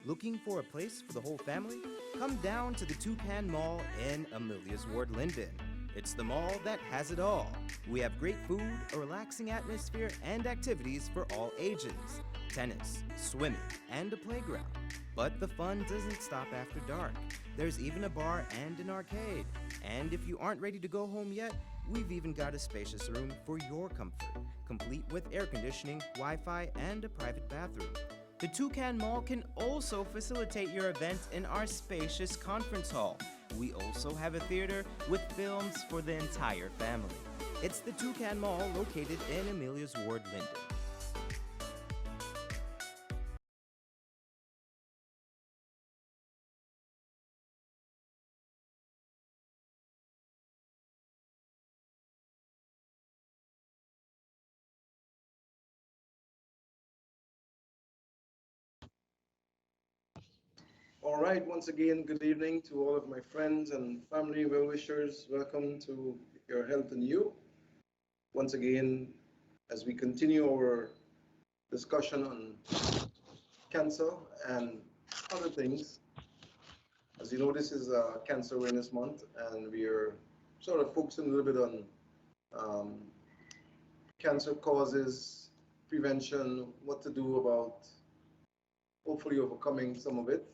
Looking for a place for the whole family? Come down to the Toucan Mall in Amelia's Ward, Linden. It's the mall that has it all. We have great food, a relaxing atmosphere, and activities for all ages: tennis, swimming, and a playground. But the fun doesn't stop after dark. There's even a bar and an arcade. And if you aren't ready to go home yet, we've even got a spacious room for your comfort, complete with air conditioning, Wi Fi, and a private bathroom. The Toucan Mall can also facilitate your event in our spacious conference hall. We also have a theater with films for the entire family. It's the Toucan Mall located in Amelia's Ward, Linden. All right, once again, good evening to all of my friends and family well wishers. Welcome to Your Health and You. Once again, as we continue our discussion on cancer and other things, as you know, this is Cancer Awareness Month, and we are sort of focusing a little bit on um, cancer causes, prevention, what to do about hopefully overcoming some of it.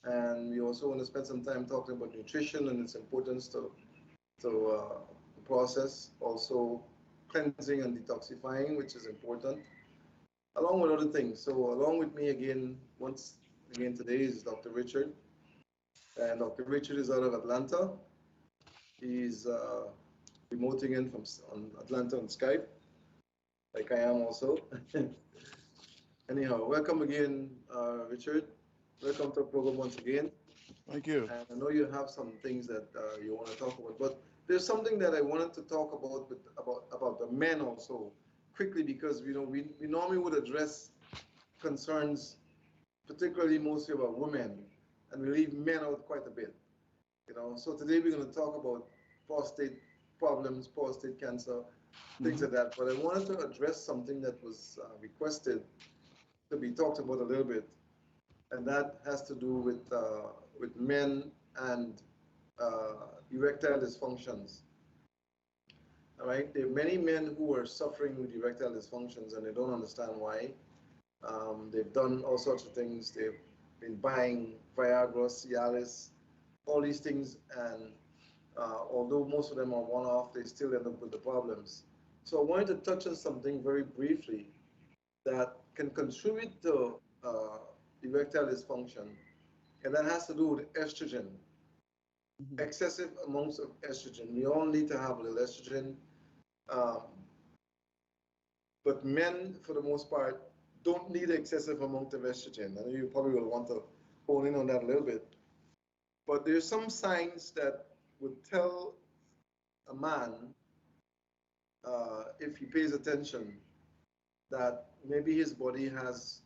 And we also want to spend some time talking about nutrition and its importance to the process. Also, cleansing and detoxifying, which is important, along with other things. So, along with me again, once again today is Dr. Richard. And Dr. Richard is out of Atlanta. He's remoting in from on Atlanta on Skype, like I am also. Anyhow, welcome again, Richard. Welcome to the program once again. Thank you. And I know you have some things that you want to talk about, but there's something that I wanted to talk about about the men also quickly, because we normally would address concerns, particularly mostly about women, and we leave men out quite a bit. So today we're going to talk about prostate problems, prostate cancer, things Hmm. like that. But I wanted to address something that was requested to be talked about a little bit, and that has to do with men and erectile dysfunctions. All right, there are many men who are suffering with erectile dysfunctions, and they don't understand why. They've done all sorts of things. They've been buying Viagra, Cialis, all these things, and although most of them are one-off, they still end up with the problems. So I wanted to touch on something very briefly that can contribute to erectile dysfunction, and that has to do with estrogen, Hmm. excessive amounts of estrogen. We all need to have a little estrogen, um, but men, for the most part, don't need excessive amount of estrogen. I know you probably will want to hone in on that a little bit, but there's some signs that would tell a man, if he pays attention, that maybe his body has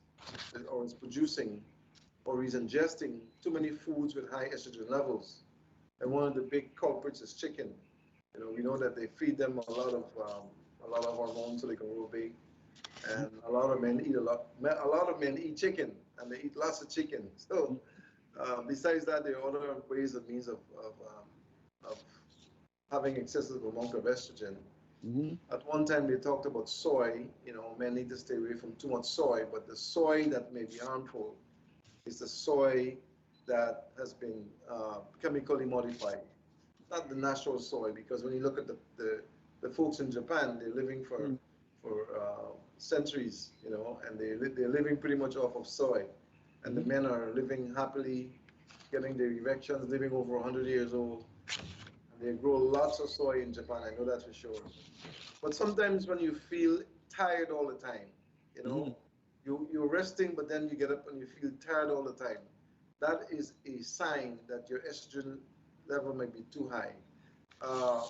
or is producing or is ingesting too many foods with high estrogen levels. And one of the big culprits is chicken. We know that they feed them a lot of hormones so they can grow big. And a lot of men eat a lot of men eat chicken, and they eat lots of chicken. So besides that, there are other ways and means of having excessive amount of estrogen. Hmm. At one time, they talked about soy. Men need to stay away from too much soy, but the soy that may be harmful is the soy that has been chemically modified, not the natural soy. Because when you look at the folks in Japan, they're living for centuries, and they're living pretty much off of soy, and the Hmm. men are living happily, getting their erections, living over 100 years old, and they grow lots of soy in Japan. I know that for sure. But sometimes when you feel tired all the time, you Hmm. know, you're resting, but then you get up and you feel tired all the time. That is a sign that your estrogen level might be too high. Uh,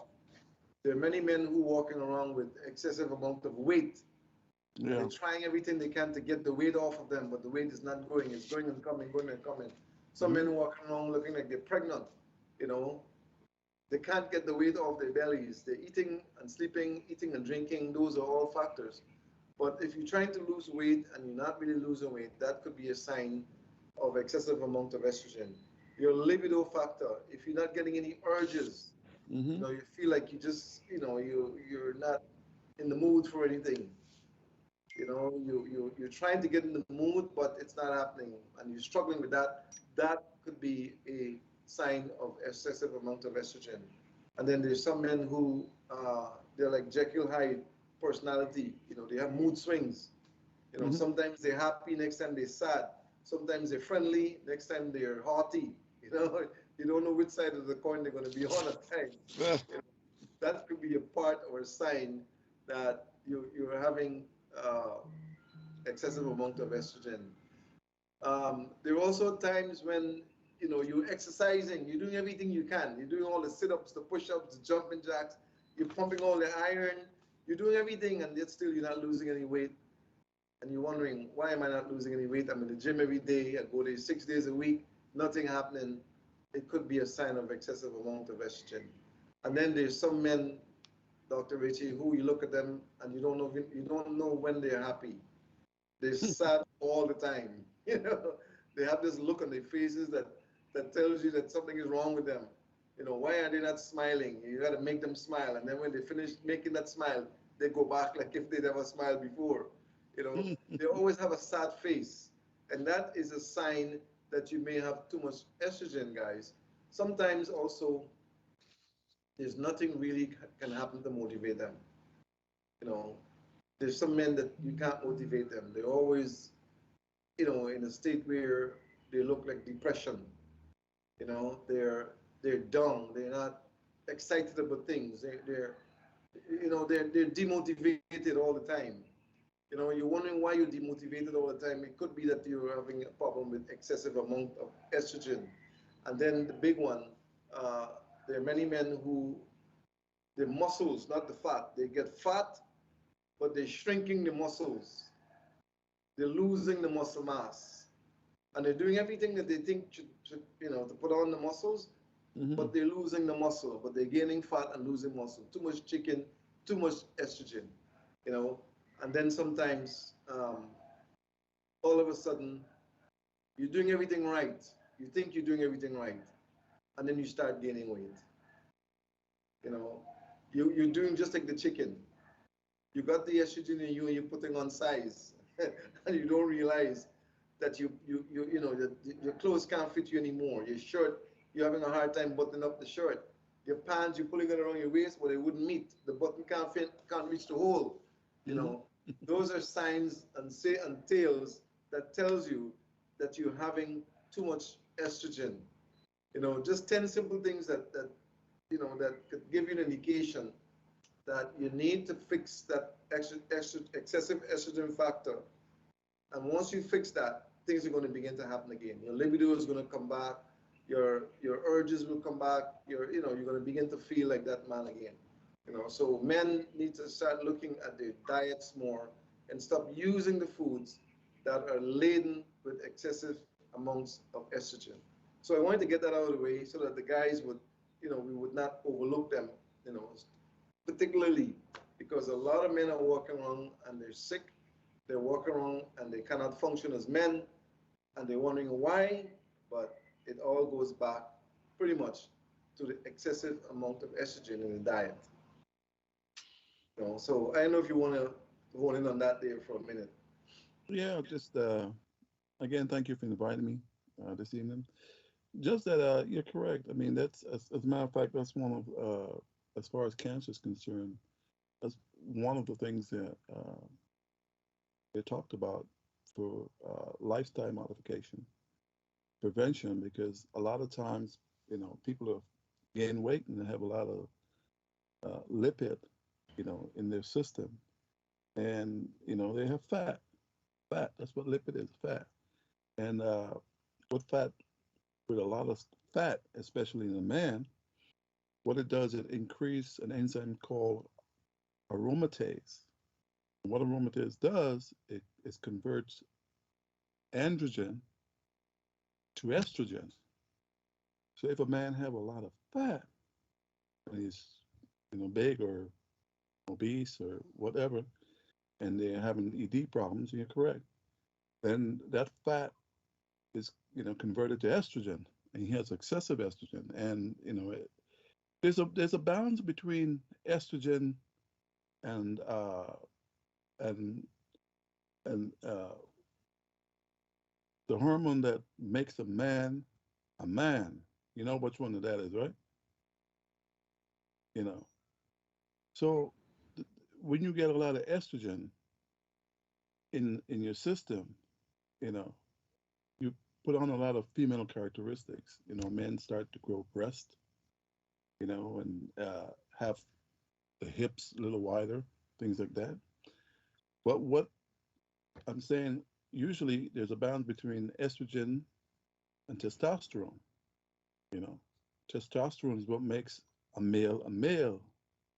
there are many men who walking around with excessive amount of weight, and they're Yeah. trying everything they can to get the weight off of them, but the weight is not going. It's going and coming, going and coming. Some Hmm. men walking around looking like they're pregnant, you know, they can't get the weight off their bellies. They're eating and sleeping, eating and drinking. Those are all factors. But if you're trying to lose weight and you're not really losing weight, that could be a sign of excessive amount of estrogen. Your libido factor, if you're not getting any urges, Mm-hmm. you feel like you just, you're not in the mood for anything. You're trying to get in the mood, but it's not happening, and you're struggling with that. That could be a sign of excessive amount of estrogen. And then there's some men who they're like Jekyll Hyde personality. They have mood swings. Mm-hmm. Sometimes they're happy, next time they're sad. Sometimes they're friendly, next time they're haughty. You don't know which side of the coin they're going to be on at times. Yeah. You know, that could be a part or a sign that you're having uh, excessive amount of estrogen. There are also times when you're exercising, you're doing everything you can. You're doing all the sit-ups, the push-ups, the jumping jacks. You're pumping all the iron. You're doing everything, and yet still you're not losing any weight. And you're wondering, why am I not losing any weight? I'm in the gym every day. I go there 6 days a week. Nothing happening. It could be a sign of excessive amount of estrogen. And then there's some men, Dr. Richie, who you look at them and you don't know when they're happy. They're sad all the time. They have this look on their faces that tells you that something is wrong with them. Why are they not smiling? You got to make them smile, and then when they finish making that smile, they go back like if they never smiled before. They always have a sad face, and that is a sign that you may have too much estrogen, guys. Sometimes also there's nothing really can happen to motivate them. You know, there's some men that you can't motivate them. They're always, in a state where they look like depression. They're dumb. They're not excited about things. They're demotivated all the time. You're wondering why you're demotivated all the time. It could be that you're having a problem with excessive amount of estrogen. And then the big one, uh, there are many men who the muscles, not the fat. They get fat, but they're shrinking the muscles. They're losing the muscle mass, and they're doing everything that they think to put on the muscles, Mm-hmm. but they're losing the muscle, but they're gaining fat and losing muscle. Too much chicken, too much estrogen, you know. And then sometimes, all of a sudden, you're doing everything right. You think you're doing everything right, and then you start gaining weight. You know, you're doing just like the chicken. You got the estrogen in you, and you're putting on size, and you don't realize that your clothes can't fit you anymore. Your shirt, you're having a hard time buttoning up the shirt. Your pants, you're pulling it around your waist, but it wouldn't meet. The button can't fit, can't reach the hole. You Mm-hmm. know, those are signs and tales that tells you that you're having too much estrogen. Just 10 simple things that could give you an indication that you need to fix that excessive estrogen factor. And once you fix that, things are going to begin to happen again. Your libido is going to come back. Your urges will come back. You're going to begin to feel like that man again. So men need to start looking at their diets more and stop using the foods that are laden with excessive amounts of estrogen. So I wanted to get that out of the way so that the guys we would not overlook them, you know, particularly because a lot of men are walking around and they're sick. They're walking around and they cannot function as men, and they're wondering why. But it all goes back pretty much to the excessive amount of estrogen in the diet. So I don't know if you want to hone in on that there for a minute. Yeah, just again, thank you for inviting me this evening. Just that you're correct. I mean, that's as a matter of fact, that's one of as far as cancer is concerned, that's one of the things that they talked about for lifestyle modification, prevention, because a lot of times, people have gained weight and they have a lot of lipid, in their system, and they have fat. Fat. That's what lipid is. Fat. And with fat, with a lot of fat, especially in a man, what it does, it increase an enzyme called aromatase. And what aromatase does, it converts androgen to estrogen. So if a man have a lot of fat and he's big or obese or whatever, and they're having ED problems, you're correct. Then that fat is converted to estrogen, and he has excessive estrogen. And there's a balance between estrogen and and and the hormone that makes a man. You know which one that is, right? You know. So when you get a lot of estrogen in your system, you know, you put on a lot of female characteristics. Men start to grow breast, and have the hips a little wider, things like that. But what I'm saying, usually there's a balance between estrogen and testosterone. You know, testosterone is what makes a male,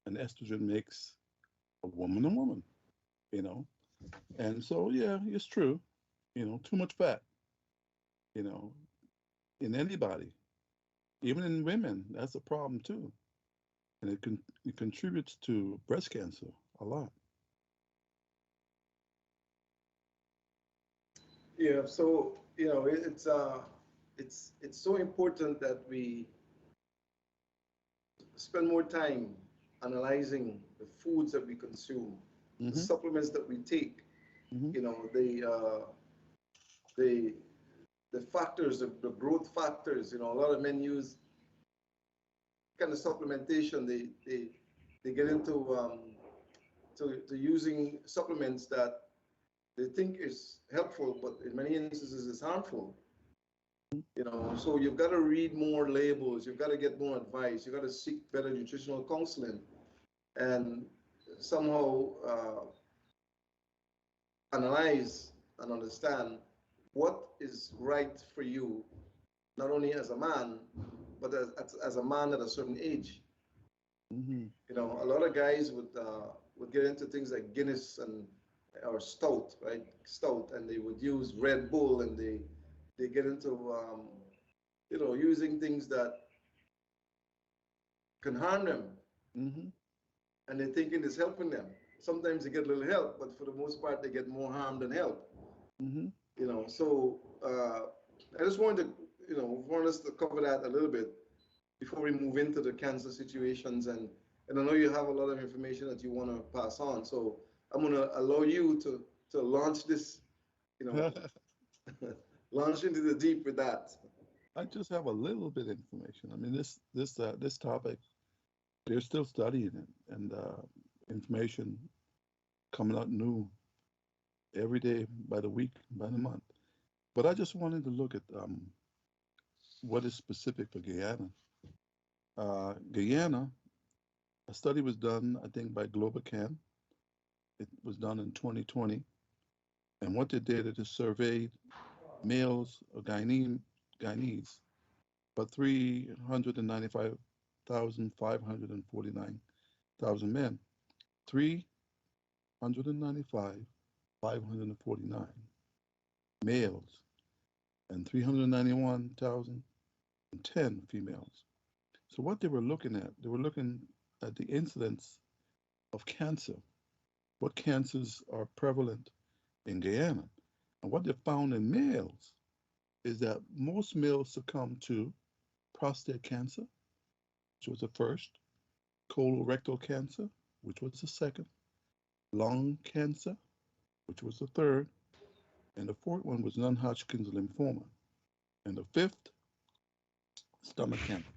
and estrogen makes a woman a woman. You know, and so yeah, it's true. Too much fat. You know, in anybody, even in women, that's a problem too, and it contributes to breast cancer a lot. Yeah, so it's so important that we spend more time analyzing the foods that we consume, the Hmm. supplements that we take, Hmm. the the factors, the growth factors. A lot of men use kind of supplementation. They get into to using supplements that they think is helpful, but in many instances is harmful. So you've got to read more labels, you've got to get more advice, you've got to seek better nutritional counseling, and somehow analyze and understand what is right for you, not only as a man, but as a man at a certain age. Hmm. A lot of guys would get into things like Guinness and or stout, right? Stout, and they would use Red Bull, and they get into using things that can harm them, Hmm. and they're thinking it's helping them. Sometimes they get a little help, but for the most part, they get more harm than help. Hmm. So I just wanted to, want us to cover that a little bit before we move into the cancer situations, and I know you have a lot of information that you want to pass on. So I'm going to allow you to launch this, you know, launch into the deep with that. I just have a little bit of information. I mean, this topic, they're still studying it, and information coming out new every day, by the week, by the month. But I just wanted to look at what is specific for Guyana. Guyana, a study was done, I think, by Globocan. It was done in 2020, and what they did is they surveyed males of Guyanese, but 395,549 men. 395,549 males, and 391,010 females. So what they were looking at the incidence of cancer, what cancers are prevalent in Guyana. And what they found in males is that most males succumb to prostate cancer, which was the first, colorectal cancer, which was the second, lung cancer, which was the third, and the fourth one was non-Hodgkin's lymphoma, and the fifth, stomach cancer.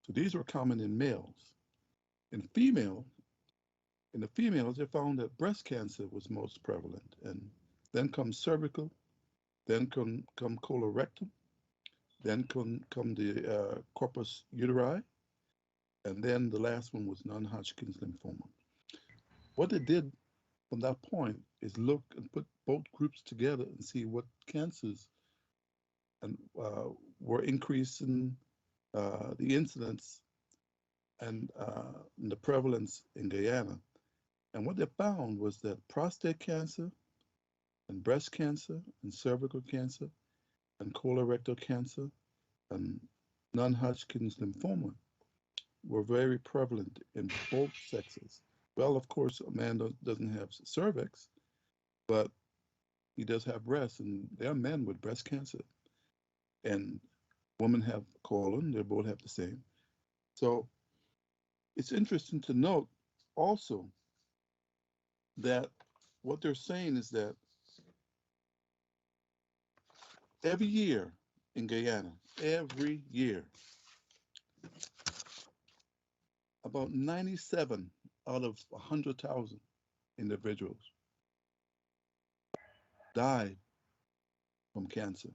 So these were common in males. In female, in the females, they found that breast cancer was most prevalent, and then comes cervical, then come colorectal, then come the corpus uteri, and then the last one was non-Hodgkin's lymphoma. What they did from that point is look and put both groups together and see what cancers and were increasing the incidence and the prevalence in Guyana. And what they found was that prostate cancer and breast cancer and cervical cancer and colorectal cancer and non-Hodgkin's lymphoma were very prevalent in both sexes. Well, of course, a man doesn't have cervix, but he does have breasts, and there are men with breast cancer, and women have colon. They both have the same. So it's interesting to note also that what they're saying is that every year in Guyana, every year, about 97 out of 100,000 individuals died from cancer.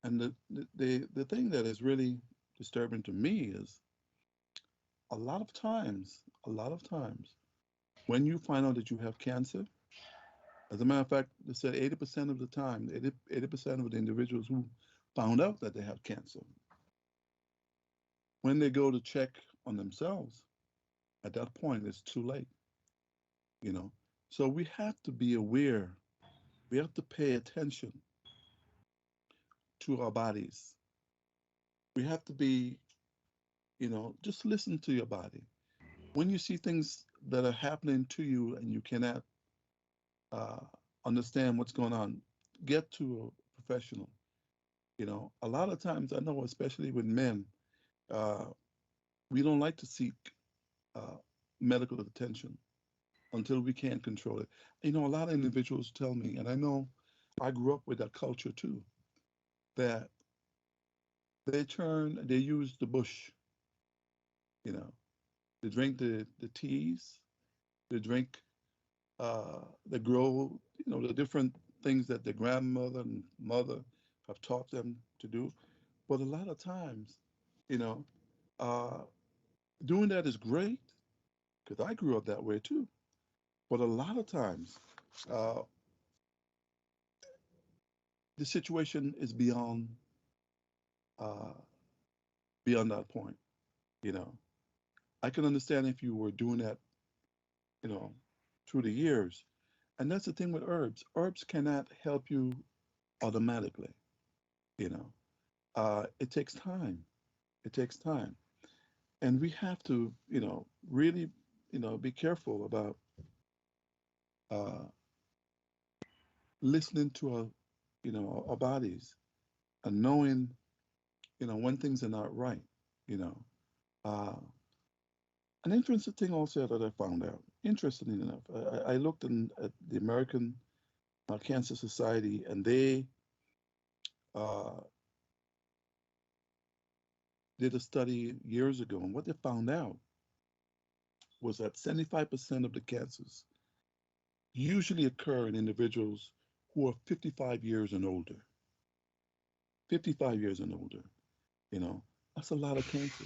And the thing that is really disturbing to me is a lot of times, when you find out that you have cancer, as a matter of fact, they said 80% of the time, 80% of the individuals who found out that they have cancer, when they go to check on themselves, at that point, it's too late, you know. So we have to be aware, we have to pay attention to our bodies. We have to be, just listen to your body. When you see things that are happening to you and you cannot uh, understand what's going on, get to a professional. A lot of times I know, especially with men, uh, we don't like to seek uh, medical attention until we can't control it. A lot of individuals tell me, and I know I grew up with that culture too, that they use the bush, you know, they drink the teas, they drink, they grow, the different things that their grandmother and mother have taught them to do. But a lot of times, you know, uh, doing that is great because I grew up that way too. But a lot of times, uh, the situation is uh, beyond that point. You know, I can understand if you were doing that, you know, through the years. And that's the thing with herbs. Herbs cannot help you automatically. You know, it takes time. It takes time, and we have to, really, be careful about uh, listening to our bodies and knowing, when things are not right. You know, uh, an interesting thing also that I found out. Interestingly enough, I looked at the American Cancer Society, and they uh, did a study years ago, and what they found out was that 75% of the cancers usually occur in individuals who are 55 years and older. 55 years and older, you know, that's a lot of cancer.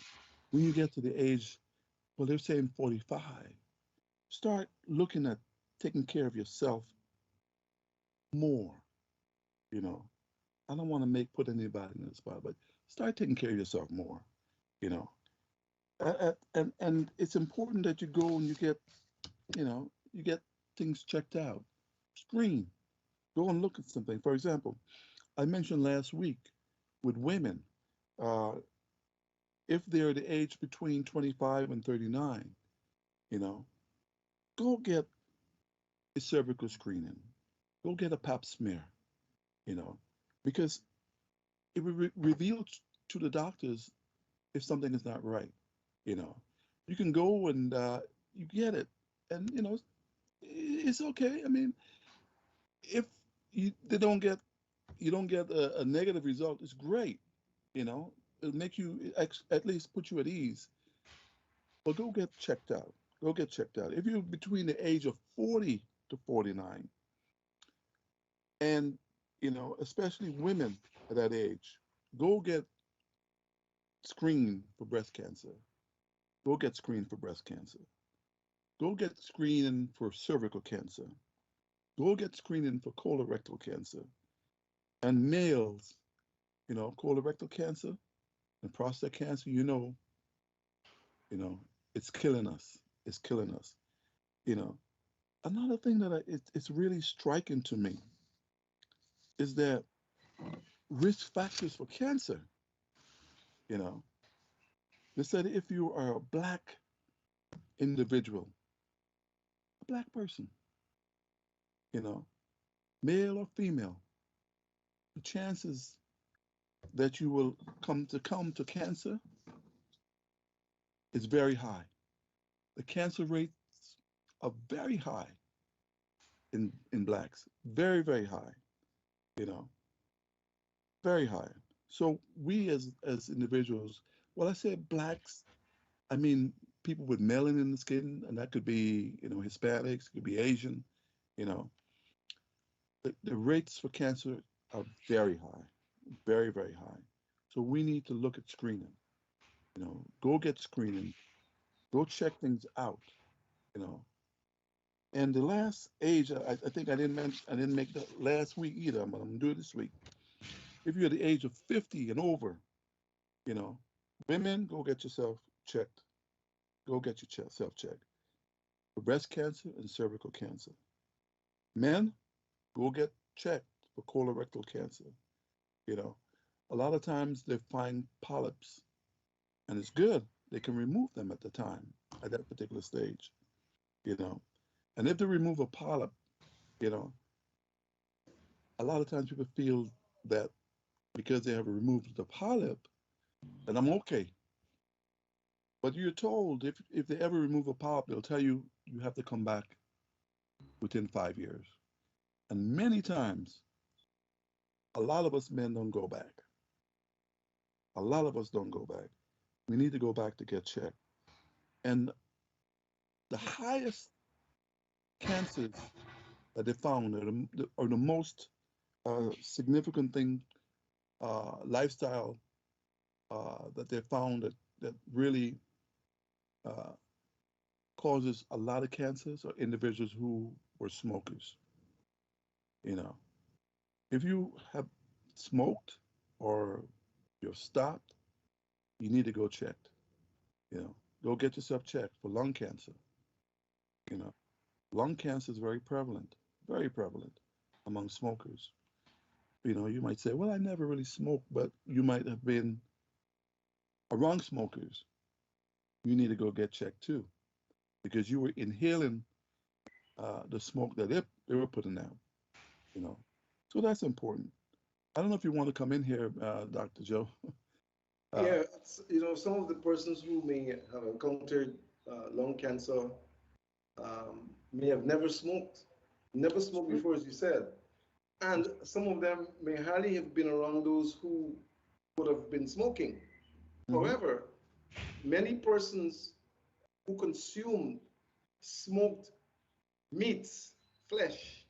When you get to the age, well, they're saying 45, start looking at taking care of yourself more, you know. I don't want to put anybody in the spot, but start taking care of yourself more, you know. And it's important that you go and you get things checked out. Screen, go and look at something. For example, I mentioned last week with women, uh, if they're the age between 25 and 39, you know, go get a cervical screening, go get a pap smear, you know, because it will reveal to the doctors if something is not right, you know. You can go and you get it, and it's okay. I mean, if they don't get you don't get a negative result, it's great, you know. It'll make you at least put you at ease. But go get checked out. Go get checked out. If you're between the age of 40 to 49, and especially women at that age, go get screened for breast cancer. Go get screened for breast cancer. Go get screened for cervical cancer. Go get screened for colorectal cancer. And males, colorectal cancer and prostate cancer, you know, it's killing us. It's killing us. You know, another thing that it's really striking to me is that risk factors for cancer, you know, they said if you are a black individual, a black person, you know, male or female, the chances that you will come to cancer is very high. The cancer rates are very high in blacks, very very high. You know, very high. So we as individuals, well, I said blacks. I mean people with melanin in the skin, and that could be Hispanics, could be Asian. You know, the rates for cancer are very high, very very high. So we need to look at screening. Go get screening, go check things out. You know, and the last age, I think I didn't make that last week either, but I'm gonna do it this week. If you're the age of 50 and over, you know, women, go get yourself checked. Go get yourself checked for breast cancer and cervical cancer. Men, go get checked for colorectal cancer. You know, a lot of times they find polyps, and it's good. They can remove them at the time, at that particular stage. You know, and if they remove a polyp, you know, a lot of times people feel that because they have removed the polyp, then I'm okay. But you're told if they ever remove a polyp, they'll tell you you have to come back within 5 years. And many times, a lot of us men don't go back. A lot of us don't go back. We need to go back to get checked. And the highest cancers that they found are the most significant thing, lifestyle that they found that really uh, causes a lot of cancers are individuals who were smokers. You know, if you have smoked or you've stopped, you need to go checked. You know, go get yourself checked for lung cancer. You know, lung cancer is very prevalent among smokers. You might say, well, I never really smoked, but you might have been around smokers. You need to go get checked too, because you were inhaling the smoke that they were putting out. You know, so that's important. I don't know if you want to come in here, Dr. Joe. Uh, Yeah, some of the persons who may have encountered lung cancer may have never smoked before, as you said. And some of them may hardly have been around those who would have been smoking. hmm However, many persons who consume smoked meats, flesh,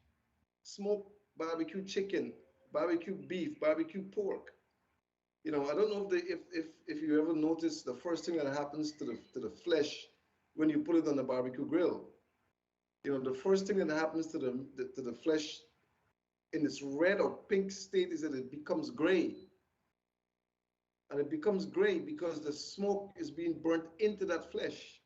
smoked barbecue chicken, barbecue beef, barbecue pork. I don't know if you ever notice the first thing that happens to the flesh when you put it on the barbecue grill. The first thing that happens to the flesh in its red or pink state is that it becomes gray. And it becomes gray because the smoke is being burnt into that flesh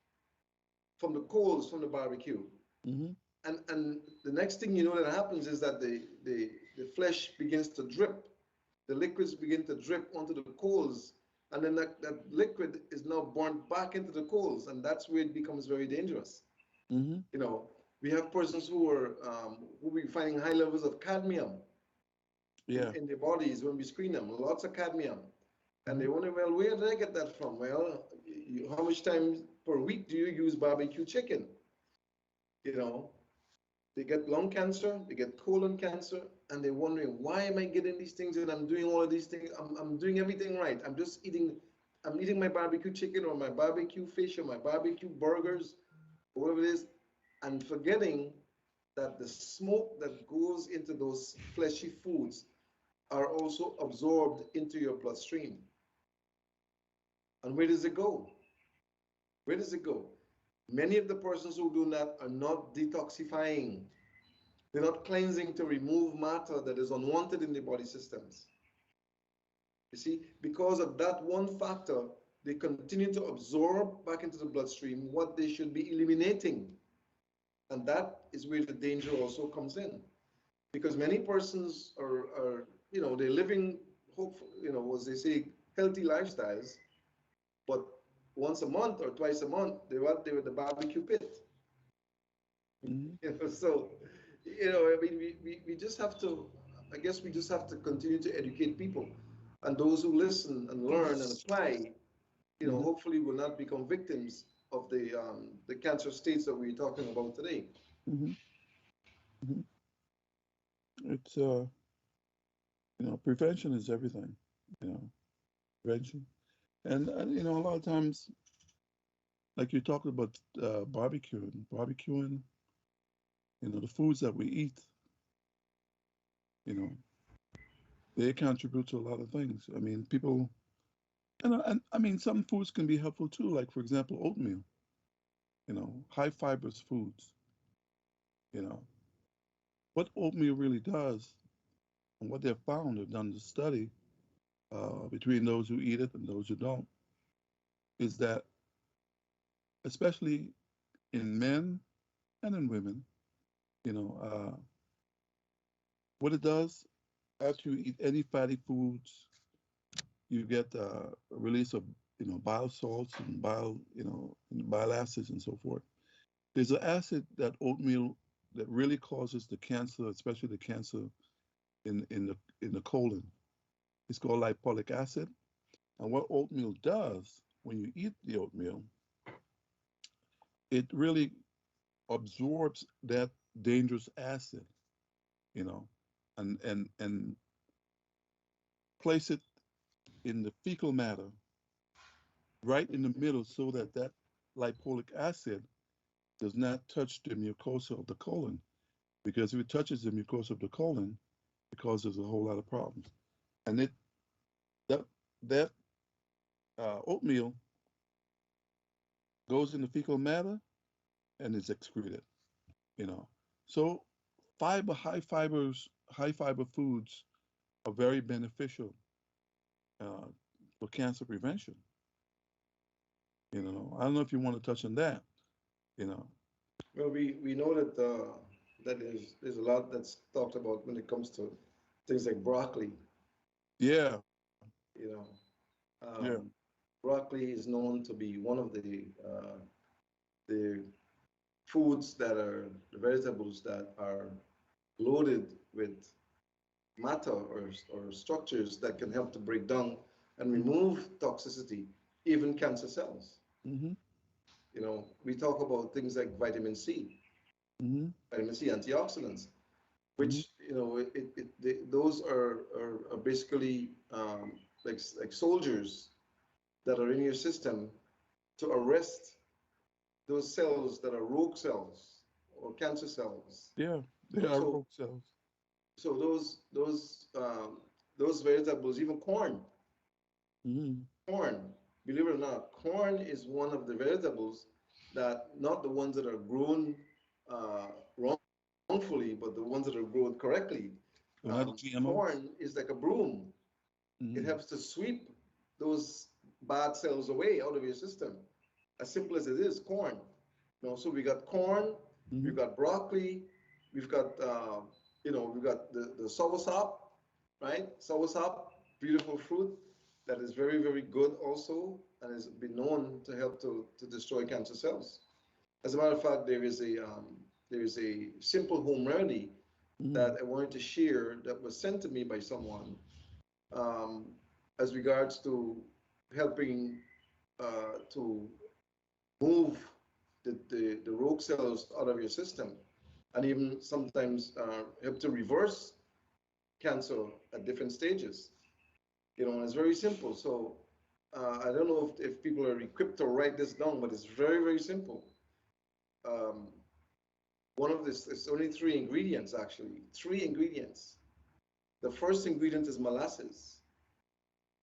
from the coals from the barbecue. hmm And the next thing you know that happens is that the flesh begins to drip. The liquids begin to drip onto the coals. And then that liquid is now burnt back into the coals. And that's where it becomes very dangerous. hmm You know, we have persons who be finding high levels of cadmium Yeah. in their bodies when we screen them, lots of cadmium. And hmm they wonder, well, where did I get that from? Well, how much time per week do you use barbecue chicken? You know, they get lung cancer, they get colon cancer, and they're wondering, why am I getting these things and I'm doing all of these things? I'm doing everything right. I'm eating my barbecue chicken or my barbecue fish or my barbecue burgers, or whatever it is, and forgetting that the smoke that goes into those fleshy foods are also absorbed into your bloodstream. And where does it go? Where does it go? Many of the persons who do that are not detoxifying. They're not cleansing to remove matter that is unwanted in the body systems. You see, because of that one factor, they continue to absorb back into the bloodstream what they should be eliminating. And that is where the danger also comes in. Because many persons they're living, as they say, healthy lifestyles, but once a month or twice a month, they're out there at the barbecue pit. hmm So I mean, we just have to, I guess we just have to continue to educate people. And those who listen and learn and apply, Hmm. hopefully will not become victims of the cancer states that we're talking about today. Hmm. Hmm. It's prevention is everything. You know, prevention, and a lot of times, like you talked about barbecuing. The foods that we eat, you know, they contribute to a lot of things. I mean, people, and I mean, some foods can be helpful too. Like for example, oatmeal. High fibrous foods. You know, what oatmeal really does, and what they've found, they've done the study between those who eat it and those who don't, is that especially in men and in women, you know, what it does after you eat any fatty foods, you get a release of bile salts and bile acids and so forth. There's an acid that oatmeal that really causes the cancer, especially the cancer in the colon. It's called lipolic acid. And what oatmeal does when you eat the oatmeal, it really absorbs that dangerous acid, you know, and place it in the fecal matter right in the middle so that that lipolic acid does not touch the mucosa of the colon. Because if it touches the mucosa of the colon, it causes a whole lot of problems. And that that oatmeal goes in the fecal matter and is excreted. You know, so high fiber foods are very beneficial uh, for cancer prevention. I don't know if you want to touch on that. You know, Well, we know that that there's a lot that's talked about when it comes to things like broccoli. yeah, You know, yeah, broccoli is known to be one of the foods that are the vegetables that are loaded with matter or structures that can help to break down and mm-hmm, remove toxicity, even cancer cells. mm-hmm, We talk about things like mm-hmm, vitamin C antioxidants, mm-hmm, which those are basically like soldiers that are in your system to arrest those cells that are rogue cells or cancer cells. yeah, they So are so, rogue cells. so those vegetables, even Mm-hmm, corn, believe it or not, corn is one of the vegetables that not the ones that are grown uh, wrongfully, but the ones that are grown correctly. so not the GMOs. Corn is like a broom. It Mm-hmm, helps to sweep those bad cells away out of your system. As simple as it is, corn. So we got corn, mm-hmm, we've got broccoli, we've got we've got the soursop, right? Soursop, beautiful fruit that is very, very good also and has been known to help to destroy cancer cells. As a matter of fact, there is a simple home remedy mm-hmm, that I wanted to share that was sent to me by someone um, as regards to helping to move the rogue cells out of your system and even sometimes help to reverse cancer at different stages. And it's very simple. So I don't know if people are equipped to write this down, but it's very, very simple. Um, one of this, it's only three ingredients actually, three ingredients. The first ingredient is molasses,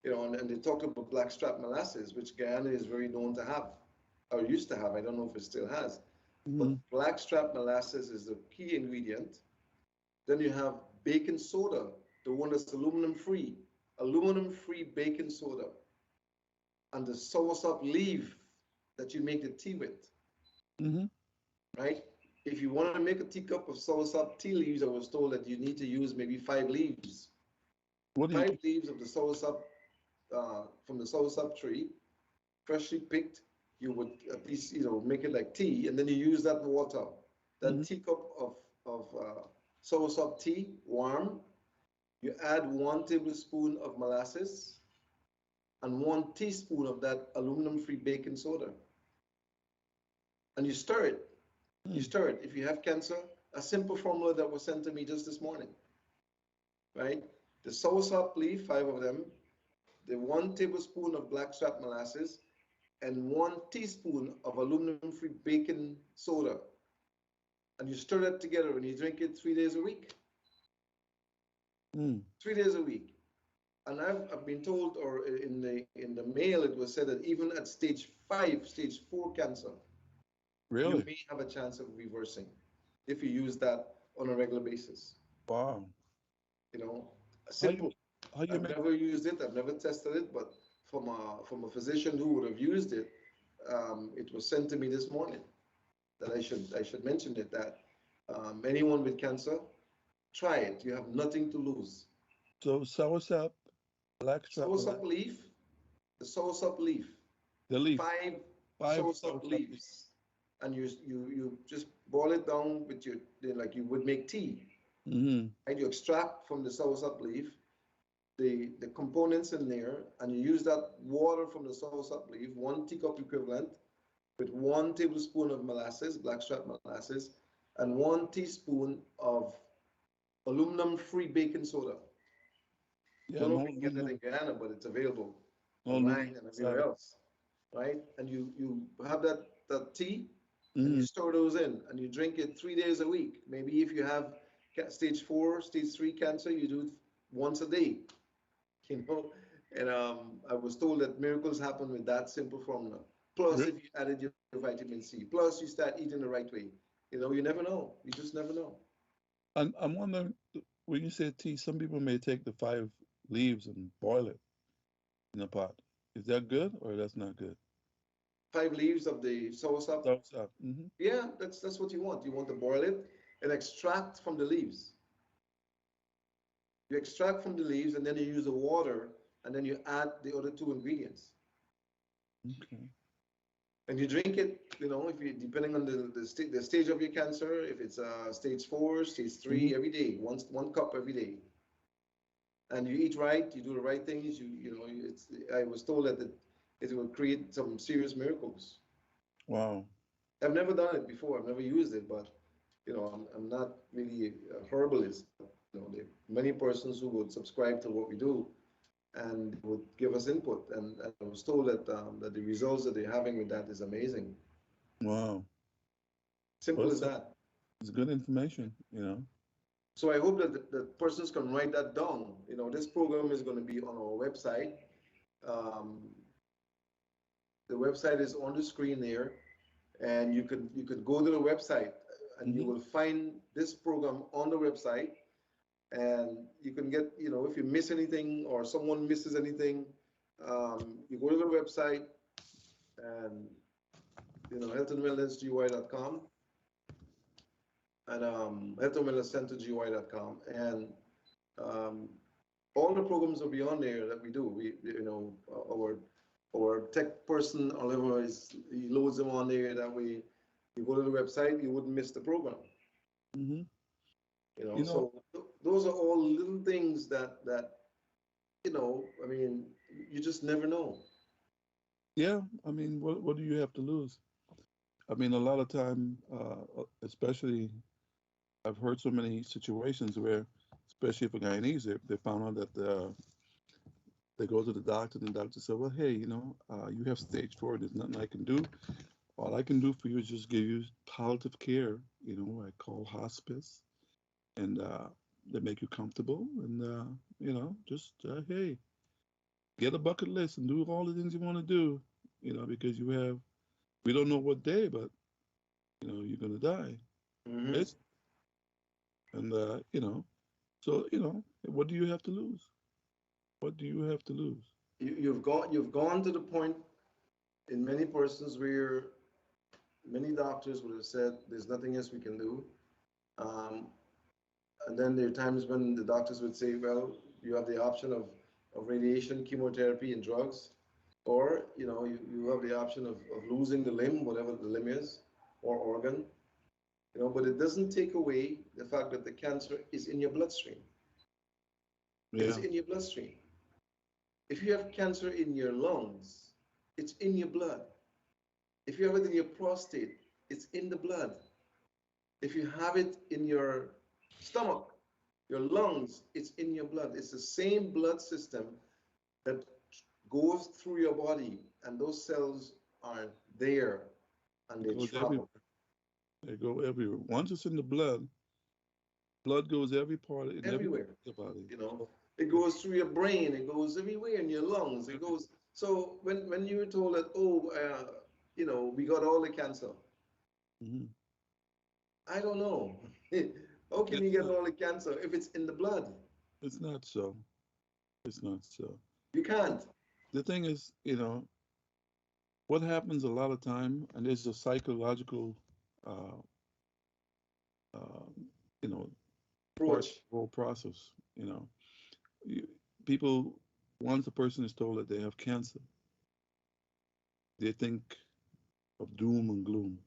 and they talked about blackstrap molasses, which Guyana is very known to have, or used to have. I don't know if it still has. But mm-hmm, blackstrap molasses is the key ingredient. Then you have baking soda, the one that's aluminum free baking soda, and the soursop leaf that you make the tea with, mm-hmm. right? If you want to make a teacup of soursop tea leaves, I was told that you need to use maybe 5 leaves. What do you? 5 leaves of the soursop from the soursop tree, freshly picked. You would at least make it like tea, and then you use that water, that Mm-hmm, teacup of of soursop tea, warm. You add 1 tablespoon of molasses and 1 teaspoon of that aluminum-free baking soda, and you stir it. You Mm. stir it. If you have cancer, a simple formula that was sent to me just this morning, right? The soursop leaf, 5 of them, the 1 tablespoon of blackstrap molasses, and 1 teaspoon of aluminum-free baking soda, and you stir that together and you drink it 3 days a week. Mm. 3 days a week. And I've been told, or in the mail, it was said that even at stage 5, stage 4 cancer, you Really? may have a chance of reversing if you use that on a regular basis. Wow. You know, How you simple. how you I've make never used it. I've never tested it, but from a physician who would have used it, it was sent to me this morning that I should mention it, that anyone with cancer, try it. You have nothing to lose. so soursop, blackstrap Soursop molasses, leaf, the soursop leaf, the leaf, five five soursop soursop leaf. leaves, and you just boil it down with your, like you would make tea, Mm-hmm. and you extract from the soursop leaf the components in there, and you use that water from the soursop leaf, 1 teacup equivalent, with 1 tablespoon of molasses, blackstrap molasses, and 1 teaspoon of aluminum-free baking soda. Yeah, Don't know no if you can get that aluminum, in Guyana, but it's available no aluminum online and everywhere inside. else, right? And you have that tea, and you Mm-hmm. store those in, and you drink it 3 days a week. Maybe if you have stage 4, stage 3 cancer, you do it once a day, you know. And I was told that miracles happen with that simple formula. Plus, Really? if you added your vitamin C, plus you start eating the right way, you never know. You just never know. I'm wondering, when you say tea, some people may take the 5 leaves and boil it in a pot. Is that good or that's not good? 5 leaves of the soursop. Soursop. Mm-hmm. Yeah, that's what you want. You want to boil it and extract from the leaves. You extract from the leaves, and then you use the water, and then you add the other two ingredients, Okay. and you drink it. If you, depending on the stage of your cancer, if it's stage 4, stage Mm-hmm. 3, every day, 1 cup every day, and you eat right, you do the right things. It's. I was told that it will create some serious miracles. Wow. I've never done it before. I've never used it, but I'm not really a herbalist. But, there are many persons who would subscribe to what we do and would give us input. And I was told that the results that they're having with that is amazing. Wow. Well, Simple as that. it's good information. So I hope that persons can write that down. This program is going to be on our website. Um, the website is on the screen there, and you could go to the website, and you Mm-hmm. will find this program on the website, and you can get, if you miss anything or someone misses anything, you go to the website, and healthandwellnessgy.com, and healthandwellnesscentergy.com, and um, all the programs will be on there that we do. Our tech person, Oliver, he loads them on there. That way, you go to the website, you wouldn't miss the program. Mm-hmm. You know, You know, so those are all little things that I mean, you just never know. yeah, I mean, what do you have to lose? I mean, a lot of time, especially, I've heard so many situations where, especially for Guyanese, they found out that they go to the doctor, and the doctor said, well, hey, you have stage 4, there's nothing I can do. All I can do for you is just give you palliative care, I call hospice, and they make you comfortable, and, just, hey, get a bucket list and do all the things you want to do, because we don't know what day, but, you're going to die. Hmm. It's, and, so, what do you have to lose? What do you have to lose? You've gone to the point in many persons where many doctors would have said there's nothing else we can do. Um, and then there are times when the doctors would say, well, you have the option of radiation, chemotherapy, and drugs, or you have the option of losing the limb, whatever the limb is, or organ. but it doesn't take away the fact that the cancer is in your bloodstream. It is Yeah. in your bloodstream. If you have cancer in your lungs, it's in your blood. If you have it in your prostate, it's in the blood. If you have it in your stomach, your lungs, it's in your blood. It's the same blood system that goes through your body, and those cells are there and It they goes everywhere. travel They go everywhere. Once it's in the blood, blood goes every part in every part everywhere. of the body. You know, So it it's goes through your brain, it goes everywhere in your lungs. It everywhere. goes. So when you were told that, oh, we got all the cancer, Hmm. I don't know. How can you It's get not. all the cancer if it's in the blood? It's not so. It's not so. You can't. The thing is, what happens a lot of time, and there's a psychological, uh, uh, you know, part of Approach. the whole process. You know, you, people, once a person is told that they have cancer, they think of doom and gloom.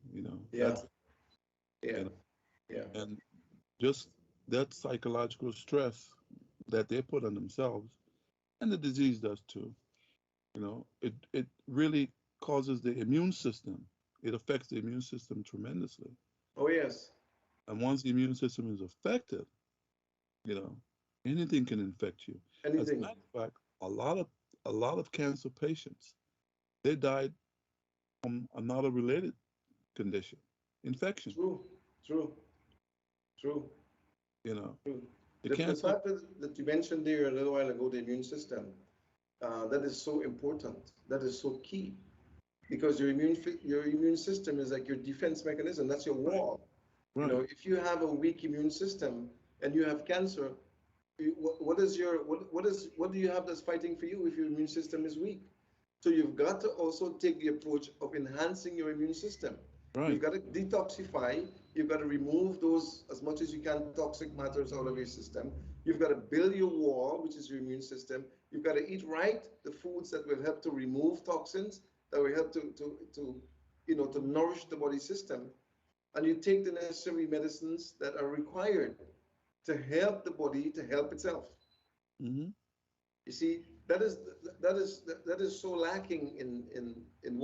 Yeah, That's yeah, you know, yeah. and just that psychological stress that they put on themselves, and the disease does too. It really causes the immune system. It affects the immune system tremendously. Oh yes, And once the immune system is affected, you know, anything can infect you. As a anything. matter of fact, a lot of cancer patients, they died from another related condition, infection. True, true, true, You know, true. the The cancer. fact that you mentioned there a little while ago, the immune system, that is so important. That is so key because your immune system is like your defense mechanism. That's your Right, wall. right, If you have a weak immune system and you have cancer, what do you have that's fighting for you if your immune system is weak? So you've got to also take the approach of enhancing your immune system. You've right. got to detoxify. You've got to remove those as much as you can toxic matters out of your system. You've got to build your wall, which is your immune system. You've got to eat right, the foods that will help to remove toxins, that will help to nourish the body system. And you take the necessary medicines that are required to help the body to help itself. Hmm. You see, that is so lacking in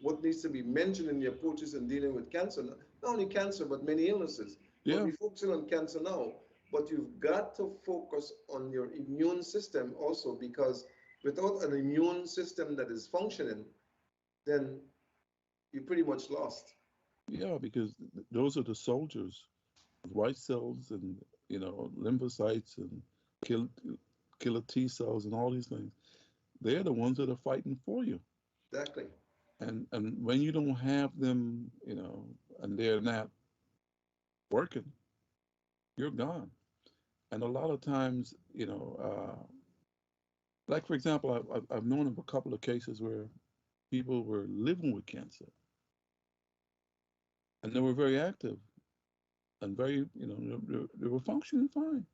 what needs to be mentioned in the approaches in dealing with cancer. Not only cancer, but many illnesses. But Yeah, we're focusing on cancer now. But you've got to focus on your immune system also, because without an immune system that is functioning, then you're pretty much lost. yeah, because those are the soldiers, white cells and lymphocytes and kill killer T cells and all these things. They're the ones that are fighting for you. Exactly. And when you don't have them, and they're not working, you're gone. And a lot of times, like for example, I've known of a couple of cases where people were living with cancer and they were very active and very, they were functioning fine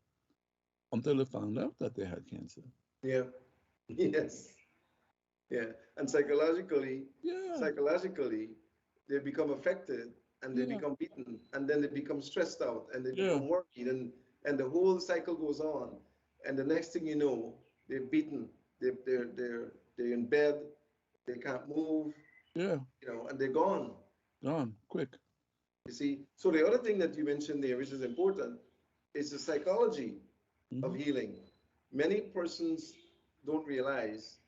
until they found out that they had cancer. Yeah. Yes. Yeah. And Yeah, psychologically, they become affected and they yeah, become beaten and then they become stressed out and they yeah, become worried and the whole cycle goes on. And the next thing you know, they're beaten. They're in bed. They can't move, yeah, and they're gone. gone quick. You see. So the other thing that you mentioned there, which is important, is the psychology of Hmm. healing. Many persons don't realize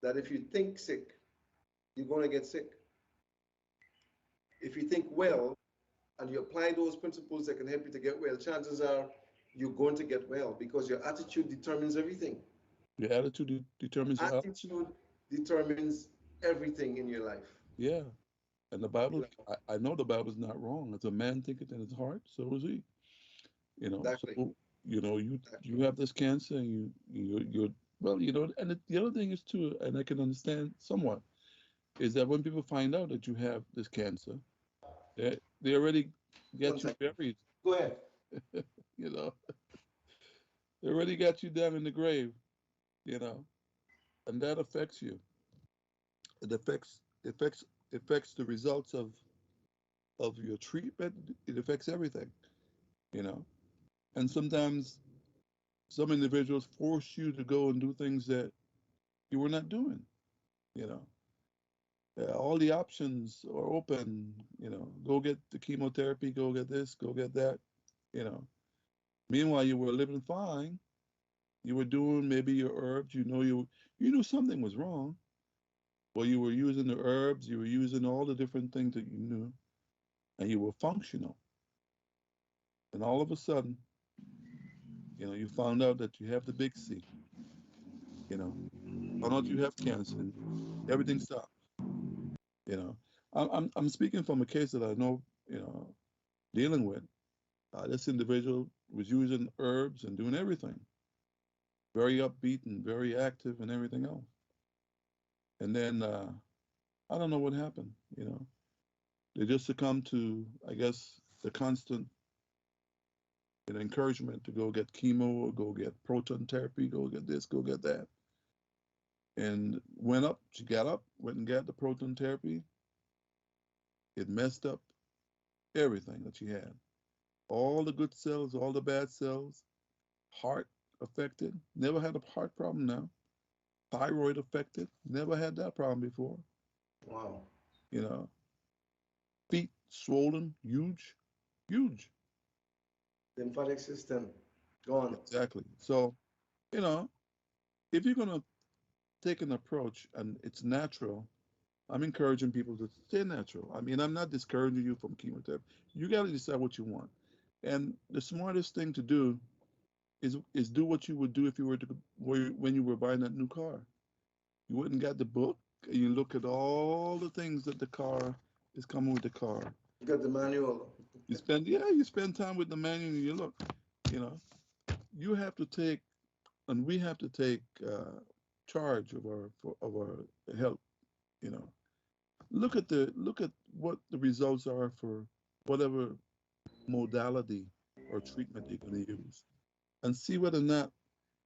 that if you think sick, you're going to get sick. If you think Yeah, well and you apply those principles that can help you to get well, chances are you're going to get well because your attitude determines everything. your attitude determines your health. Attitude determines everything in your life. Yeah, and the You Bible, know, I know the Bible's not wrong. As a man thinketh in his heart, so is he. exactly, So you exactly. have this cancer, and you're well, and the other thing is too, and I can understand somewhat, is that when people find out that you have this cancer, they already One got you second. buried. Go ahead. You know, they already got you down in the grave. You know, and that affects you. It affects the results of of your treatment, it affects everything, you know. And sometimes some individuals force you to go and do things that you were not doing, you know. All the options are open, you know. Go get the chemotherapy, go get this, go get that, you know. Meanwhile, you were living fine. You were doing maybe your herbs. You knew something was wrong. Well, you were using the herbs. You were using all the different things that you knew, and you were functional. And all of a sudden, you found out that you have the big C. You know, found out you have cancer, and everything stopped. You know, I'm speaking from a case that I know. Dealing with this individual was using herbs and doing everything, very upbeat and very active and everything else. And then I don't know what happened. They just succumbed to, I guess, the constant encouragement to go get chemo or go get proton therapy, go get this, go get that. And she got up, went and got the proton therapy. It messed up everything that she had. All the good cells, all the bad cells, heart affected, never had a heart problem now. Thyroid affected, never had that problem before. Wow. You know, feet swollen, huge, huge. Lymphatic system gone. Exactly. So, you know, if you're going to take an approach and it's natural, I'm encouraging people to stay natural. I mean, I'm not discouraging you from chemotherapy. You got to decide what you want. And the smartest thing to do is do what you would do if you were when you were buying that new car. You wouldn't get the book and you look at all the things that the car is coming with the car. You got the manual. You spend time with the manual and you look, you know, you have to take and we have to take charge of our health. You know, look at what the results are for whatever modality or treatment you're going to use, and see whether or not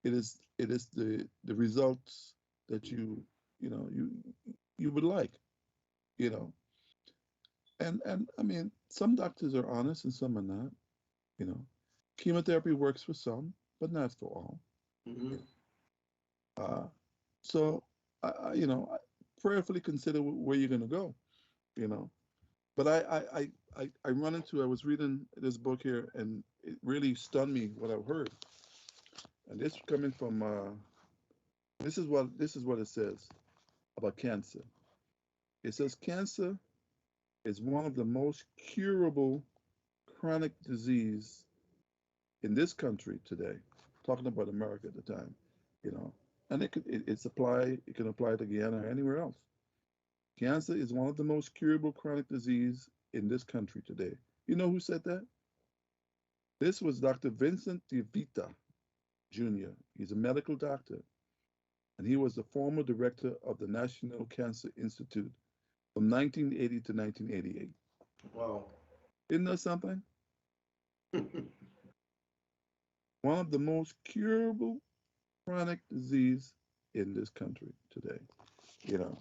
it is the results that you would like. You know, and I mean, some doctors are honest and some are not. You know, chemotherapy works for some, but not for all. Mm-hmm. Uh, so, I prayerfully consider where you're going to go, you know. But I run into, I was reading this book here and it really stunned me what I've heard. And this coming from, this is what it says about cancer. It says cancer is one of the most curable chronic disease in this country today. Talking about America at the time, you know. And it can apply to Guyana or anywhere else. Cancer is one of the most curable chronic disease in this country today. You know who said that? This was Dr. Vincent DeVita Jr. He's a medical doctor, and he was the former director of the National Cancer Institute from 1980 to 1988. Wow. Isn't that something? One of the most curable chronic disease in this country today. You know,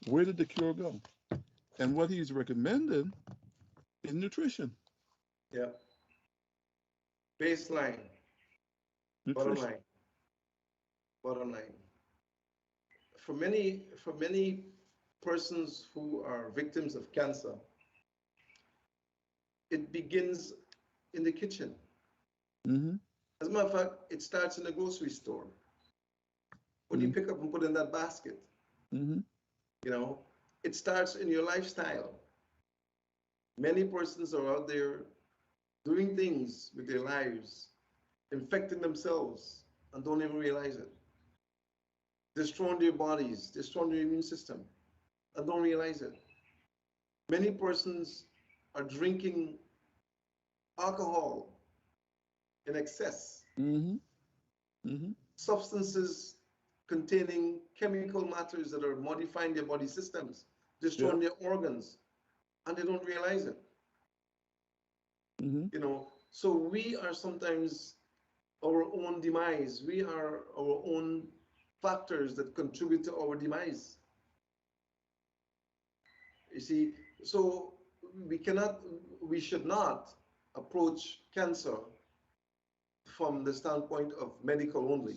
where did the cure go? And what he's recommended is nutrition. Yeah. Baseline. Bottom Nutrition. line. Bottom line. For many persons who are victims of cancer, it begins in the kitchen. Mm-hmm. As a matter of fact, it starts in the grocery store. What do you Mm-hmm. pick up and put in that basket? Mm-hmm. You know, it starts in your lifestyle. Many persons are out there doing things with their lives, infecting themselves, and don't even realize it. Destroying their bodies, destroying their immune system, and don't realize it. Many persons are drinking alcohol in excess, Mm-hmm. Mm-hmm. substances containing chemical matters that are modifying their body systems, Yeah. destroying their organs, and they don't realize it. Mm-hmm. So we are sometimes our own demise. We are our own factors that contribute to our demise. You see, so we cannot, we should not approach cancer from the standpoint of medical only.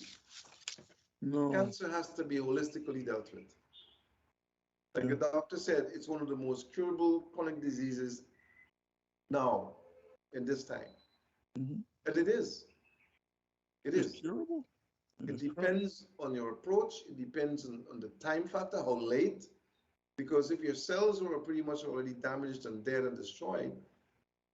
No. Cancer has to be holistically dealt with. Like Yeah. the doctor said, it's one of the most curable chronic diseases now in this time. Hmm. And it is. It It's is. curable. It It is curable. depends on your approach. It depends on the time factor, how late. Because if your cells were pretty much already damaged and dead and destroyed,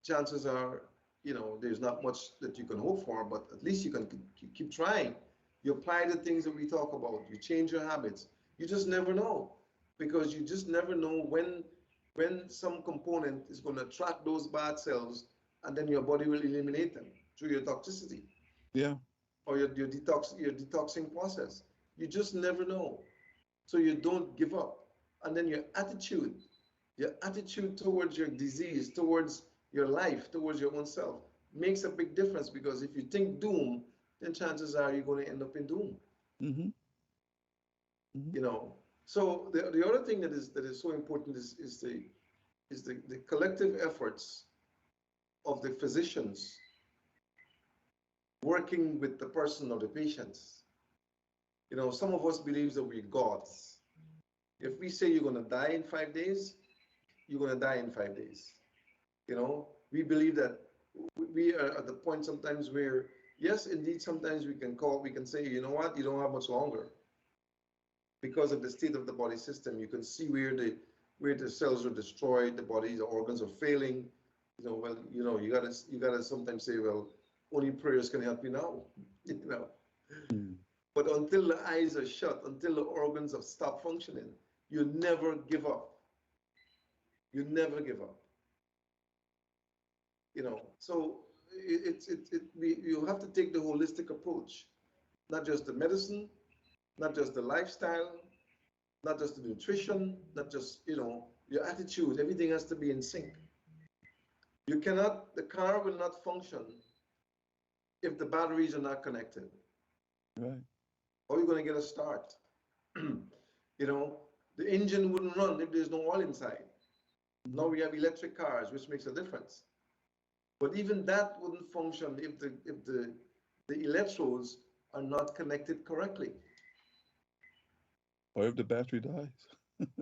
chances are, there's not much that you can hope for, but at least you can keep trying. You apply the things that we talk about. You change your habits. You just never know, because you just never know when some component is going to attract those bad cells, and then your body will eliminate them through your toxicity Yeah. or your detoxing process. You just never know. So you don't give up. And then your attitude towards your disease, towards your life, towards your own self makes a big difference, because if you think doom, then chances are you're going to end up in doom. Hmm. Hmm. You know. So the other thing that is so important is the collective efforts of the physicians working with the person or the patients. Some of us believe that we're gods. If we say you're going to die in 5 days, you're going to die in 5 days. We believe that we are at the point sometimes where, yes, indeed, sometimes we can say, you know what, you don't have much longer, because of the state of the body system. You can see where the cells are destroyed, the body, the organs are failing. Well, you gotta sometimes say, well, only prayers can help you now. You know. Mm. But until the eyes are shut, until the organs have stopped functioning, you never give up. You never give up. So you have to take the holistic approach, not just the medicine, not just the lifestyle, not just the nutrition, not just your attitude. Everything has to be in sync. The car will not function if the batteries are not connected. Right. How are you going to get a start? you know, the engine wouldn't run if there's no oil inside. Now Hmm. we have electric cars, which makes a difference. But even that wouldn't function if the electrodes are not connected correctly. Or if the battery dies.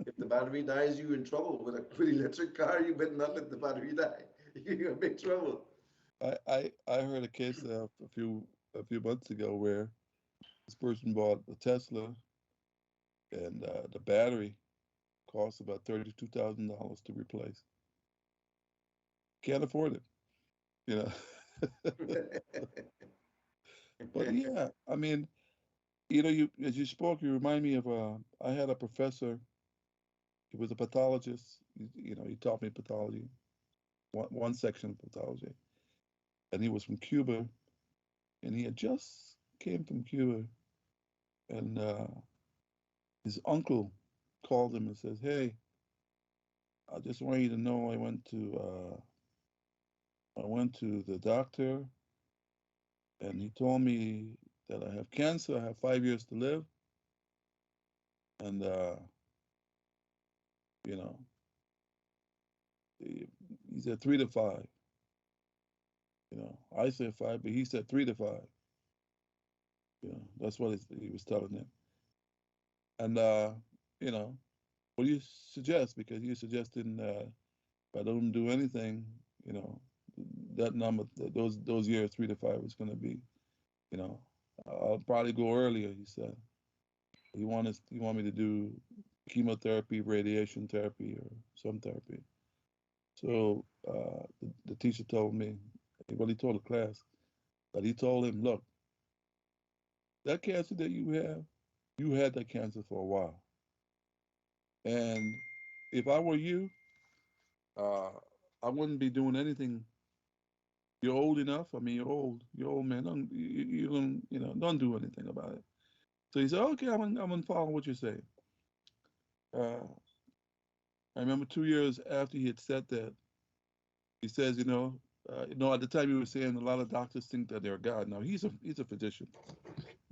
If the battery dies, you're in trouble. With electric car, you better not let the battery die. You're in big trouble. I heard a case a few months ago where this person bought a Tesla and the battery cost about $32,000 to replace. Can't afford it, you know. But yeah, I mean, you as you spoke, you remind me of I had a professor. He was a pathologist. He taught me pathology, one section of pathology, and he was from Cuba, and he had just came from Cuba, and his uncle called him and says, "Hey, I just want you to know I went to the doctor, and he told me that I have cancer. I have 5 years to live, and you know, he said 3 to 5. I said 5, but he said 3 to 5. That's what he was telling him. And you know, what do you suggest? Because you suggesting if I don't do anything, you know, that number, those years, 3 to 5 is going to be, you know, I'll probably go earlier. He said he want me to do chemotherapy, radiation therapy, or some therapy. So the teacher told me, well, he told the class that he told him, look, that cancer that you had that cancer for a while, and if I were you, uh, I wouldn't be doing anything. You're old enough. I mean, you're old man. You don't, don't do anything about it. So he said, okay, I'm gonna follow what you're saying. Uh, I remember 2 years after he had said that, he says, at the time he was saying a lot of doctors think that they're God. Now he's a physician,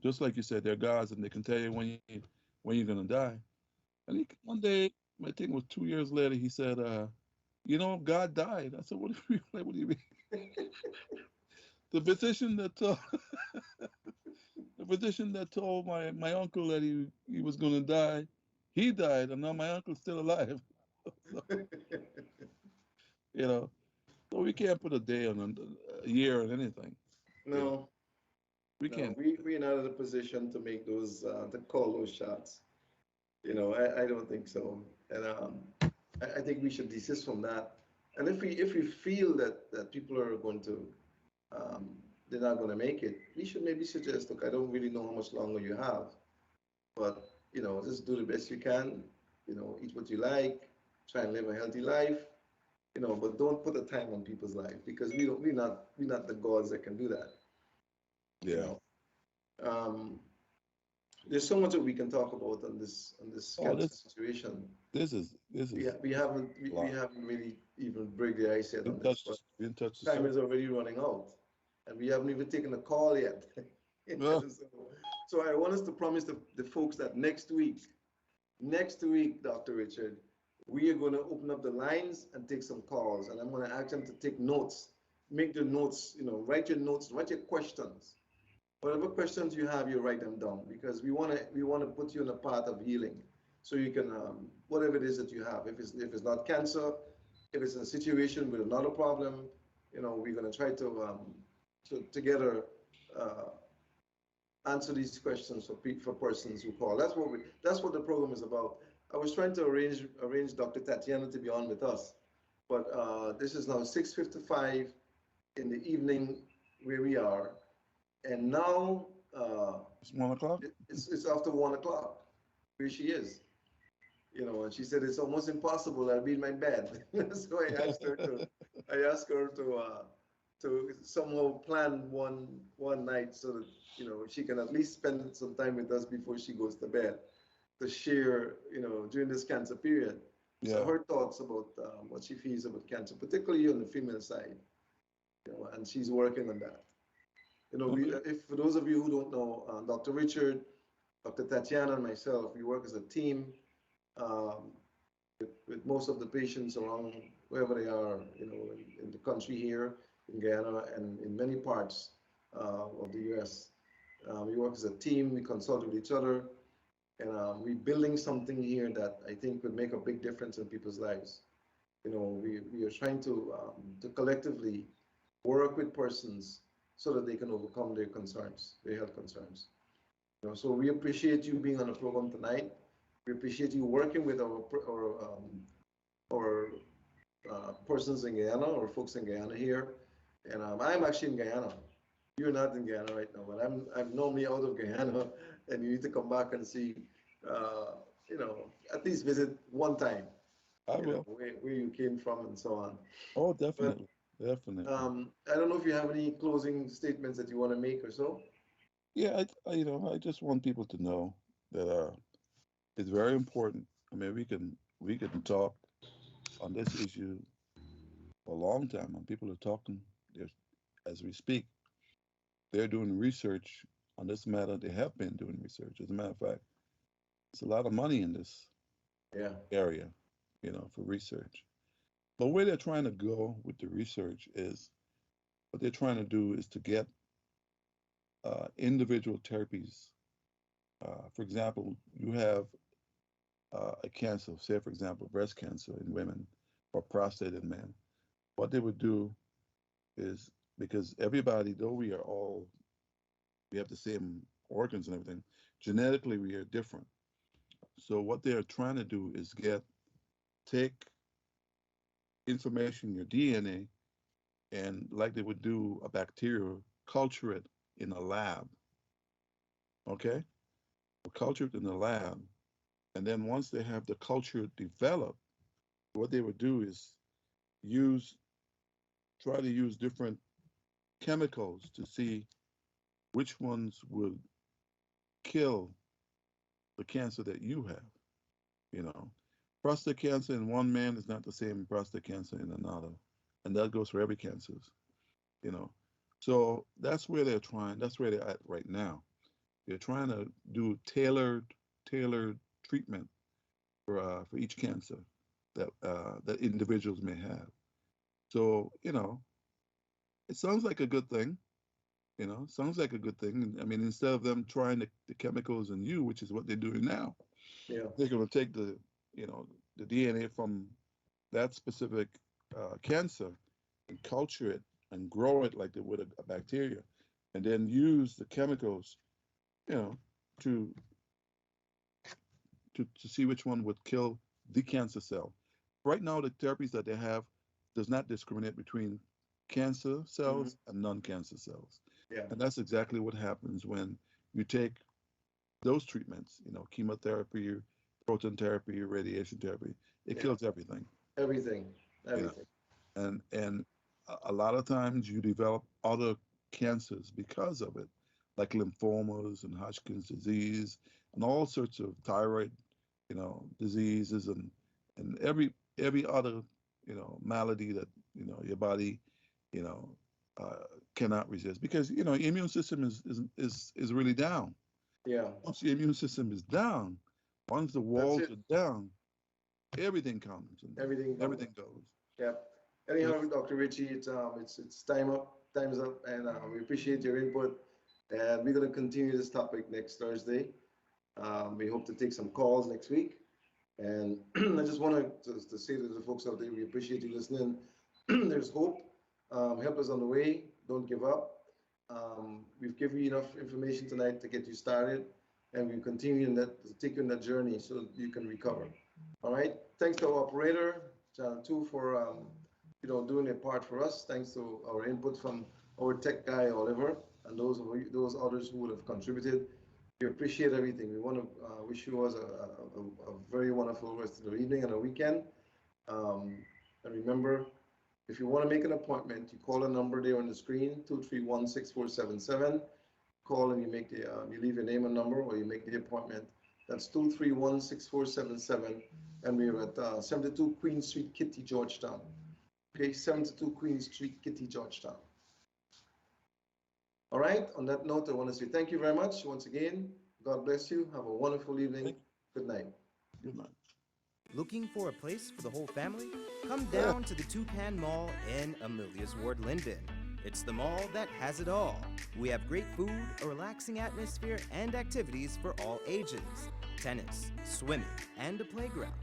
just like you said, they're gods and they can tell you when you're gonna die. And one day, I think it was 2 years later, he said, God died. I said, what do you, like, what do you mean? The physician that told, the physician that told my uncle that he was going to die, he died, and now my uncle's still alive. So, you know, so we can't put a day on a year on anything. You know, No, we no, can't. we're not in a position to make those, to call those shots. I don't think so. And I think we should desist from that. And if we feel that people are going to, um, they're not going to make it, we should maybe suggest, look, I don't really know how much longer you have, but just do the best you can. Eat what you like, try and live a healthy life. But don't put a time on people's life because we're not the gods that can do that. You Yeah. know. Um, there's so much that we can talk about on this Oh, cancer situation. this is We haven't a we lot. haven't really even break the ice yet We on didn't this, touch but the time surface. is already running out, and we haven't even taken a call yet. Well, So I want us to promise the folks that next week, Dr. Richard, we are going to open up the lines and take some calls, and I'm going to ask them to take notes, make the notes, write your notes, write your questions. Whatever questions you have, you write them down because we want to put you on a path of healing, so you can whatever it is that you have. If it's not cancer, if it's a situation with another problem, we're going to try to together uh, answer these questions for persons who call. That's what the program is about. I was trying to arrange Dr. Tatiana to be on with us, but this is now 6:55 in the evening where we are, and now it's 1 o'clock. it's after 1 o'clock where she is. And she said it's almost impossible. I'll be in my bed. So I asked her to somehow plan one night so that she can at least spend some time with us before she goes to bed to share during this cancer period. So Yeah. her thoughts about what she feels about cancer, particularly on the female side, and she's working on that. Okay. If for those of you who don't know, Dr. Richard, Dr. Tatiana, and myself, we work as a team um, with most of the patients around wherever they are, in the country here, in Guyana, and in many parts of the U.S. We work as a team, we consult with each other, and we're building something here that I think could make a big difference in people's lives. We are trying to collectively work with persons so that they can overcome their concerns, their health concerns. So we appreciate you being on the program tonight. We appreciate you working with our persons in Guyana or folks in Guyana here. And I'm actually in Guyana. You're not in Guyana right now, but I'm normally out of Guyana, and you need to come back and see, uh, at least visit one time, I will. where you came from and so on. Oh, But definitely. Definitely. I don't know if you have any closing statements that you want to make or so. Yeah, I just want people to know that it's very important. I mean, we can talk on this issue for a long time, and people are talking. There's, as we speak, they're doing research on this matter. They have been doing research. As a matter of fact, it's a lot of money in this Yeah, area, for research. But where they're trying to go with the research is what they're trying to do is to get individual therapies. For example, you have a cancer, say for example, breast cancer in women or prostate in men. What they would do is because everybody, though we have the same organs and everything, genetically we are different. So what they're trying to do is take information, your DNA, and like they would do a bacteria, culture it in a lab. Okay, culture it in the lab, and then once they have the culture developed, what they would do is use try to use different chemicals to see which ones would kill the cancer that you have. You know, prostate cancer in one man is not the same prostate cancer in another, and that goes for every cancer. You know, so that's where they're trying. That's where they're at right now. They're trying to do tailored treatment for each cancer. that individuals may have. So, it sounds like a good thing. Sounds like a good thing. I mean, instead of them trying the chemicals in you, which is what they're doing now, Yeah. they're going to take the DNA from that specific cancer and culture it and grow it like they would a bacteria, and then use the chemicals, you know, to to see which one would kill the cancer cell. Right now, the therapies that they have does not discriminate between cancer Hmm. cells and non-cancer cells, Yeah. and that's exactly what happens when you take those treatments. Chemotherapy, proton therapy, radiation therapy. It Yeah. kills everything. Everything. You know, Everything. and a lot of times you develop other cancers because of it, like lymphomas and Hodgkin's disease and all sorts of thyroid, diseases and every other, malady that your body, you know, uh, cannot resist because your immune system is really down. Yeah. Once the immune system is down, once the That's walls it. are down, everything comes and Everything goes. everything goes. Yeah. So Anyhow, Dr. Ritchie, it's time up. Time's up, and we appreciate your input. And we're going to continue this topic next Thursday. We hope to take some calls next week. And I just want to say to the folks out there, we appreciate you listening. There's hope. Help us on the way. Don't give up. We've given you enough information tonight to get you started, and we continue in that to take you on that journey so that you can recover. All right. Thanks to our operator, Channel 2, for doing their part for us. Thanks to our input from our tech guy Oliver and those others who would have contributed. We appreciate everything. We want to wish you all a very wonderful rest of the evening and a weekend. Um, and remember, if you want to make an appointment, you call a number there on the screen, 231-6477. Call and you leave your name and number, or you make the appointment. That's 231-6477. And we're at 72 Queen Street, Kitty, Georgetown. Okay, 72 Queen Street, Kitty, Georgetown. All right, on that note, I want to say thank you very much once again. God bless you. Have a wonderful evening. Good night. good night. Looking for a place for the whole family? Come Yeah. down to the Toucan Mall in Amelia's Ward, Linden. It's the mall that has it all. We have great food, a relaxing atmosphere, and activities for all ages. Tennis, swimming, and a playground.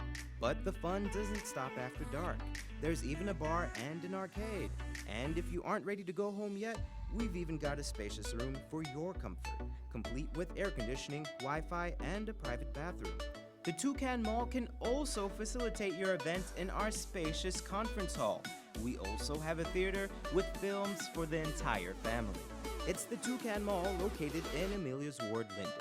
But the fun doesn't stop after dark. There's even a bar and an arcade. And if you aren't ready to go home yet, we've even got a spacious room for your comfort, complete with air conditioning, Wi-Fi, and a private bathroom. The Toucan Mall can also facilitate your event in our spacious conference hall. We also have a theater with films for the entire family. It's the Toucan Mall located in Amelia's Ward, Linden.